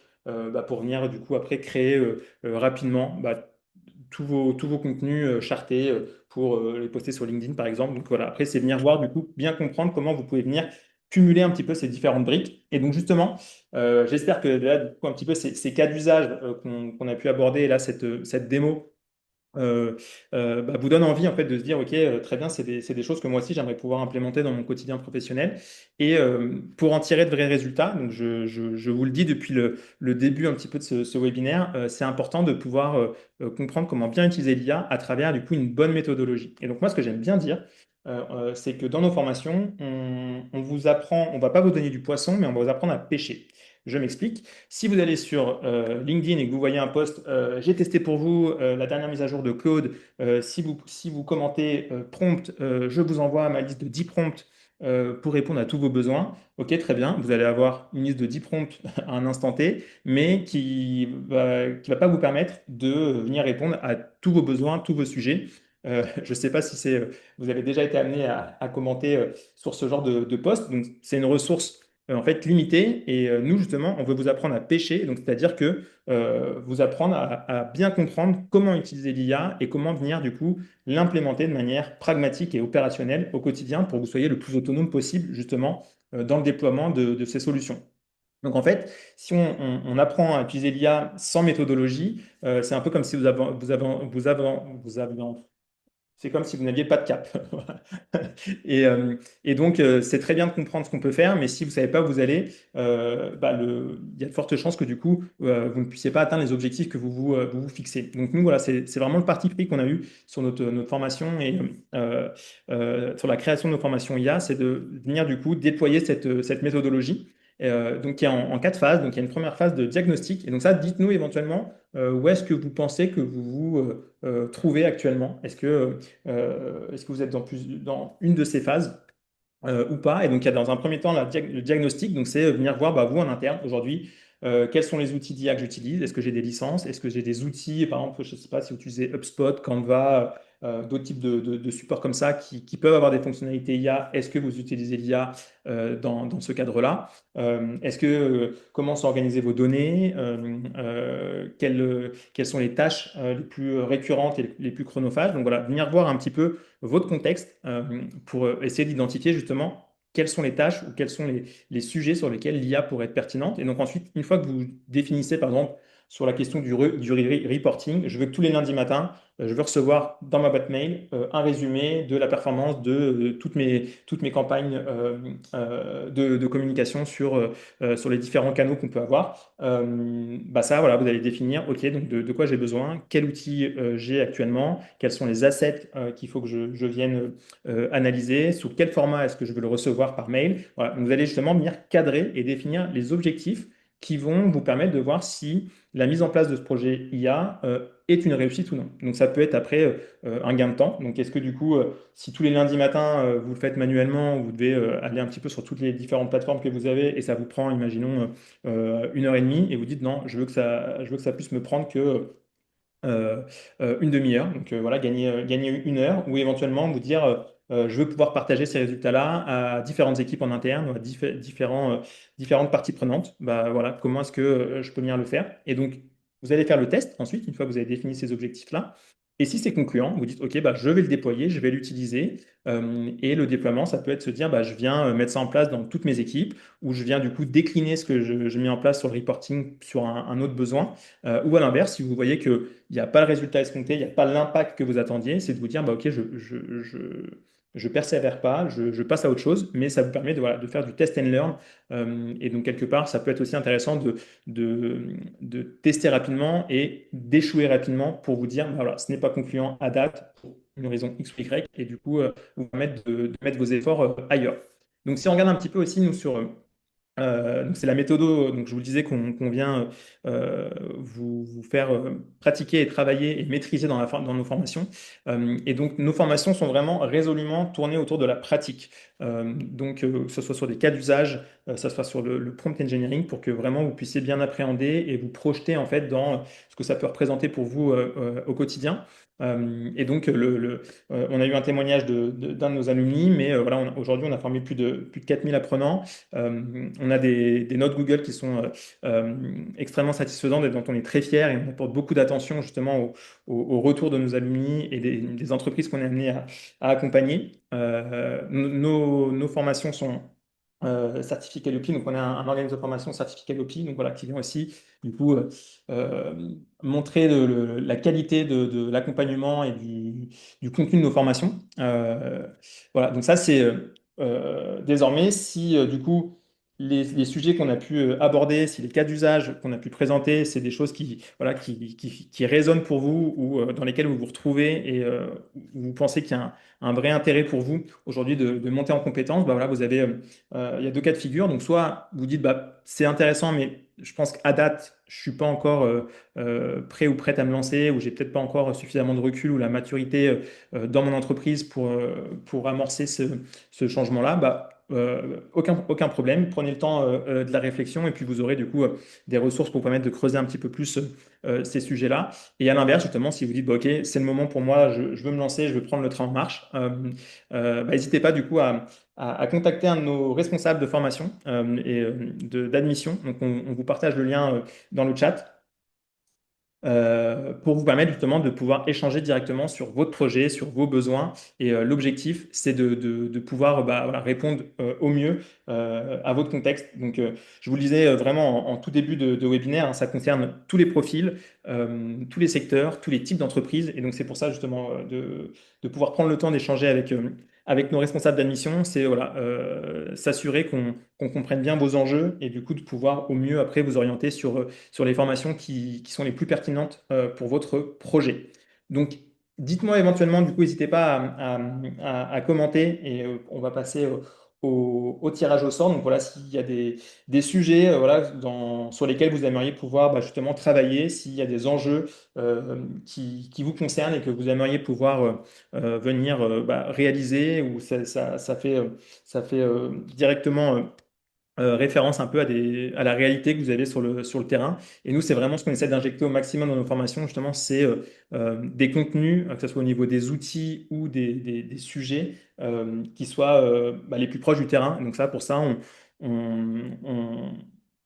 pour venir du coup après créer rapidement tous vos contenus chartés pour les poster sur LinkedIn par exemple. Donc voilà, après c'est venir voir du coup, bien comprendre comment vous pouvez venir cumuler un petit peu ces différentes briques. Et donc justement, j'espère que là, du coup, un petit peu ces cas d'usage qu'on a pu aborder, là, cette démo, euh, vous donne envie en fait de se dire, OK, très bien, c'est des choses que moi aussi j'aimerais pouvoir implémenter dans mon quotidien professionnel. Et pour en tirer de vrais résultats, donc je vous le dis depuis le début un petit peu de ce webinaire, c'est important de pouvoir comprendre comment bien utiliser l'IA à travers du coup une bonne méthodologie. Et donc moi, ce que j'aime bien dire, c'est que dans nos formations, on vous apprend, on va pas vous donner du poisson, mais on va vous apprendre à pêcher. Je m'explique. Si vous allez sur LinkedIn et que vous voyez un post, j'ai testé pour vous la dernière mise à jour de Claude, si vous commentez prompt, je vous envoie ma liste de 10 prompts pour répondre à tous vos besoins. Ok, très bien. Vous allez avoir une liste de 10 prompts à un instant T, mais qui va pas vous permettre de venir répondre à tous vos besoins, tous vos sujets. Je ne sais pas si vous avez déjà été amené à commenter sur ce genre de post. Donc, c'est une ressource en fait limitée. Et nous, justement, on veut vous apprendre à pêcher. Donc, c'est-à-dire que vous apprendre à bien comprendre comment utiliser l'IA et comment venir, du coup, l'implémenter de manière pragmatique et opérationnelle au quotidien pour que vous soyez le plus autonome possible, justement, dans le déploiement de ces solutions. Donc en fait, si on apprend à utiliser l'IA sans méthodologie, c'est un peu comme si c'est comme si vous n'aviez pas de cap. Voilà. Et donc, c'est très bien de comprendre ce qu'on peut faire, mais si vous ne savez pas où vous allez, il y a de fortes chances que du coup, vous ne puissiez pas atteindre les objectifs que vous fixez. Donc, nous, voilà, c'est vraiment le parti pris qu'on a eu sur notre formation et sur la création de nos formations IA, c'est de venir du coup déployer cette méthodologie. Donc, qui est en 4 phases. Donc, il y a une première phase de diagnostic. Et donc, ça, dites-nous éventuellement où est-ce que vous pensez que vous vous trouvez actuellement. Est-ce que vous êtes dans une de ces phases ou pas? Et donc, il y a dans un premier temps le diagnostic. Donc, c'est venir voir, bah, vous en interne, aujourd'hui, quels sont les outils d'IA que j'utilise? Est-ce que j'ai des licences? Est-ce que j'ai des outils, par exemple, je ne sais pas si vous utilisez HubSpot, Canva, d'autres types de supports comme ça qui peuvent avoir des fonctionnalités IA. Est-ce que vous utilisez l'IA dans ce cadre-là? Comment sont organisées vos données? Quelles sont les tâches les plus récurrentes et les plus chronophages? Donc voilà, venir voir un petit peu votre contexte pour essayer d'identifier justement quelles sont les tâches ou quels sont les sujets sur lesquels l'IA pourrait être pertinente. Et donc ensuite, une fois que vous définissez, par exemple, sur la question du reporting, je veux que tous les lundis matins, je veux recevoir dans ma boîte mail un résumé de la performance de toutes mes campagnes de communication sur les différents canaux qu'on peut avoir. Ça, voilà, vous allez définir, OK, donc de quoi j'ai besoin, quel outil j'ai actuellement, quels sont les assets qu'il faut que je vienne analyser, sous quel format est-ce que je veux le recevoir par mail. Voilà, donc vous allez justement venir cadrer et définir les objectifs qui vont vous permettre de voir si la mise en place de ce projet IA est une réussite ou non. Donc ça peut être après un gain de temps. Donc est-ce que du coup, si tous les lundis matins, vous le faites manuellement, vous devez aller un petit peu sur toutes les différentes plateformes que vous avez et ça vous prend, imaginons, 1 heure et demie et vous dites non, je veux que ça puisse me prendre que une demi-heure. Donc voilà, gagner 1 heure ou éventuellement vous dire je veux pouvoir partager ces résultats-là à différentes équipes en interne ou à différentes parties prenantes. Bah, voilà, comment est-ce que je peux venir le faire? Et donc, vous allez faire le test ensuite, une fois que vous avez défini ces objectifs-là. Et si c'est concluant, vous dites, OK, bah, je vais le déployer, je vais l'utiliser. Et le déploiement, ça peut être se dire, bah, je viens mettre ça en place dans toutes mes équipes, ou je viens du coup décliner ce que je mets en place sur le reporting sur un autre besoin. Ou à l'inverse, si vous voyez qu'il n'y a pas le résultat escompté, il n'y a pas l'impact que vous attendiez, c'est de vous dire, bah, OK, je persévère pas, je passe à autre chose, mais ça vous permet voilà, de faire du test and learn. Et donc, quelque part, ça peut être aussi intéressant de tester rapidement et d'échouer rapidement pour vous dire, bah, voilà, ce n'est pas concluant à date pour une raison X ou Y, et du coup, vous permettre de mettre vos efforts ailleurs. Donc, si on regarde un petit peu aussi, nous, donc c'est la méthode, donc je vous le disais qu'on vient vous faire pratiquer et travailler et maîtriser dans nos formations. Et donc nos formations sont vraiment résolument tournées autour de la pratique. Donc que ce soit sur des cas d'usage, que ce soit sur le prompt engineering, pour que vraiment vous puissiez bien appréhender et vous projeter en fait dans ce que ça peut représenter pour vous au quotidien. Et donc, on a eu un témoignage d'un de nos alumni, mais voilà, aujourd'hui, on a formé plus de 4000 apprenants. On a des notes Google qui sont extrêmement satisfaisantes et dont on est très fiers et on apporte beaucoup d'attention justement au retour de nos alumni et des entreprises qu'on est amené à accompagner. Nos formations sont certifié Qualiopi, donc on a un organisme de formation certifié Qualiopi, donc voilà, qui vient aussi du coup montrer la qualité de l'accompagnement et du contenu de nos formations. Voilà, donc ça c'est désormais si du coup les sujets qu'on a pu aborder, si les cas d'usage qu'on a pu présenter, c'est des choses qui, voilà, qui résonnent pour vous ou dans lesquelles vous vous retrouvez et où vous pensez qu'il y a un vrai intérêt pour vous aujourd'hui de monter en compétence, bah voilà, il y a deux cas de figure. Donc, soit vous dites, bah, c'est intéressant, mais je pense qu'à date, je suis pas encore prêt ou prête à me lancer, ou j'ai peut-être pas encore suffisamment de recul ou la maturité dans mon entreprise pour amorcer ce changement-là. Bah, aucun problème. Prenez le temps de la réflexion et puis vous aurez du coup des ressources pour vous permettre de creuser un petit peu plus ces sujets-là. Et à l'inverse, justement, si vous dites, bah, OK, c'est le moment pour moi, je veux me lancer, je veux prendre le train en marche, bah, n'hésitez pas du coup à contacter un de nos responsables de formation d'admission. Donc, on vous partage le lien dans le chat pour vous permettre justement de pouvoir échanger directement sur votre projet, sur vos besoins. Et l'objectif, c'est de pouvoir bah, voilà, répondre au mieux à votre contexte. Donc, je vous le disais vraiment en tout début de webinaire, hein, ça concerne tous les profils, tous les secteurs, tous les types d'entreprises. Et donc, c'est pour ça justement de pouvoir prendre le temps d'échanger avec nos responsables d'admission, c'est voilà, s'assurer qu'on comprenne bien vos enjeux et du coup de pouvoir au mieux après vous orienter sur les formations qui sont les plus pertinentes pour votre projet. Donc, dites-moi éventuellement, du coup, n'hésitez pas à commenter et on va passer au tirage au sort. Donc voilà, s'il y a des sujets voilà, sur lesquels vous aimeriez pouvoir bah, justement travailler, s'il y a des enjeux qui vous concernent et que vous aimeriez pouvoir venir bah, réaliser, ou ça fait directement référence un peu à la réalité que vous avez sur le terrain. Et nous, c'est vraiment ce qu'on essaie d'injecter au maximum dans nos formations, justement, c'est des contenus, que ce soit au niveau des outils ou des sujets, qui soient bah, les plus proches du terrain. Et donc ça, pour ça, on, on-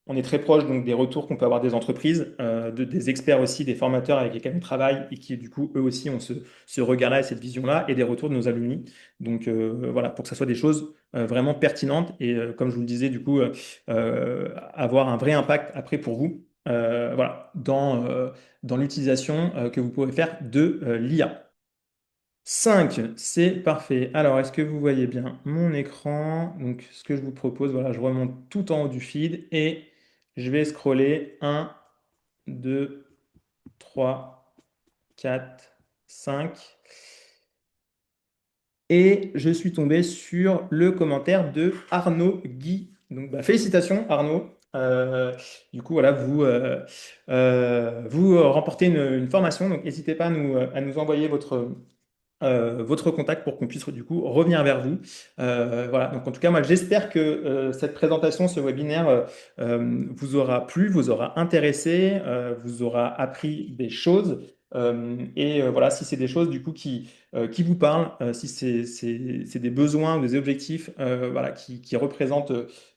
on est très proche donc, des retours qu'on peut avoir des entreprises, des experts aussi, des formateurs avec lesquels on travaille et qui, du coup, eux aussi ont ce regard-là et cette vision-là, et des retours de nos alumni. Donc voilà, pour que ça soit des choses vraiment pertinentes et comme je vous le disais, du coup, avoir un vrai impact après pour vous, voilà, dans l'utilisation que vous pouvez faire de l'IA. 5, c'est parfait. Alors, est-ce que vous voyez bien mon écran? Donc, ce que je vous propose, voilà, je remonte tout en haut du feed et je vais scroller 1, 2, 3, 4, 5. Et je suis tombé sur le commentaire de Arnaud Guy. Donc, bah, félicitations, Arnaud. Du coup, voilà, vous remportez une formation. Donc, n'hésitez pas à nous envoyer votre contact pour qu'on puisse du coup revenir vers vous. Voilà. Donc, en tout cas, moi, j'espère que cette présentation, ce webinaire, vous aura plu, vous aura intéressé, vous aura appris des choses. Et voilà, si c'est des choses du coup qui vous parlent, si c'est des besoins ou des objectifs voilà, qui représentent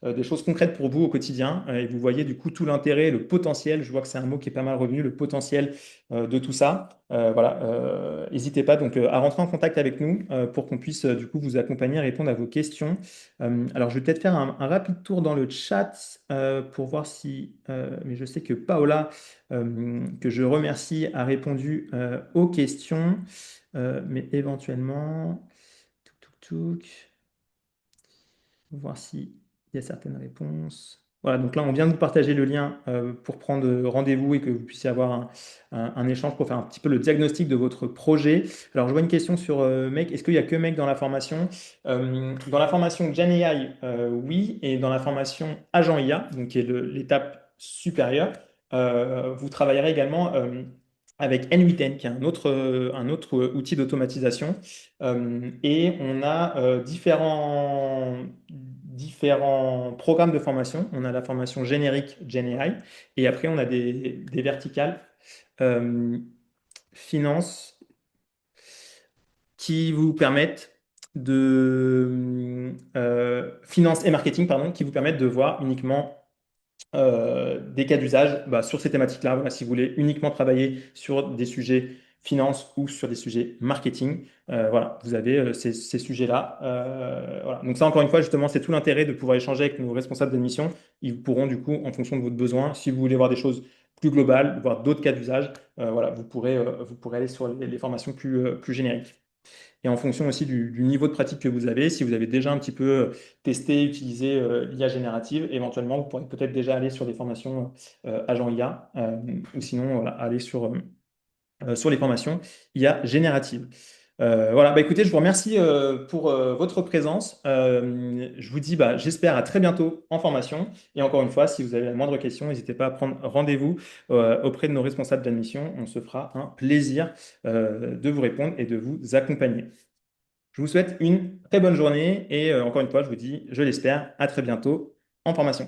des choses concrètes pour vous au quotidien, et vous voyez du coup tout l'intérêt, le potentiel, je vois que c'est un mot qui est pas mal revenu, le potentiel de tout ça. Voilà, n'hésitez pas donc à rentrer en contact avec nous pour qu'on puisse du coup vous accompagner et répondre à vos questions. Alors, je vais peut-être faire un rapide tour dans le chat pour voir si, mais je sais que Paola, que je remercie, a répondu aux questions. Mais éventuellement, touc, touc, touc, voir s'il y a certaines réponses. Voilà, donc là, on vient de vous partager le lien pour prendre rendez-vous et que vous puissiez avoir un échange pour faire un petit peu le diagnostic de votre projet. Alors, je vois une question sur Make. Est-ce qu'il n'y a que Make dans la formation? Dans la formation Gen AI, oui, et dans la formation Agent IA, donc qui est l'étape supérieure, vous travaillerez également avec N8N, qui est un autre outil d'automatisation. Et on a différents programmes de formation. On a la formation générique GenAI et après on a des verticales euh, finance qui vous permettent finance et marketing, pardon, qui vous permettent de voir uniquement des cas d'usage bah, sur ces thématiques-là. Voilà, si vous voulez uniquement travailler sur des sujets finance ou sur des sujets marketing, voilà, vous avez ces sujets-là. Voilà. Donc ça, encore une fois, justement, c'est tout l'intérêt de pouvoir échanger avec nos responsables d'admission. Ils pourront, du coup, en fonction de votre besoin, si vous voulez voir des choses plus globales, voir d'autres cas d'usage, voilà, vous pourrez aller sur les formations plus génériques. Et en fonction aussi du niveau de pratique que vous avez, si vous avez déjà un petit peu testé, utilisé l'IA générative, éventuellement, vous pourrez peut-être déjà aller sur des formations agent IA, ou sinon voilà, aller sur les formations IA générative. Voilà, bah, écoutez, je vous remercie pour votre présence. Je vous dis, bah, j'espère à très bientôt en formation. Et encore une fois, si vous avez la moindre question, n'hésitez pas à prendre rendez-vous auprès de nos responsables d'admission. On se fera un plaisir de vous répondre et de vous accompagner. Je vous souhaite une très bonne journée et encore une fois, je vous dis, je l'espère, à très bientôt en formation.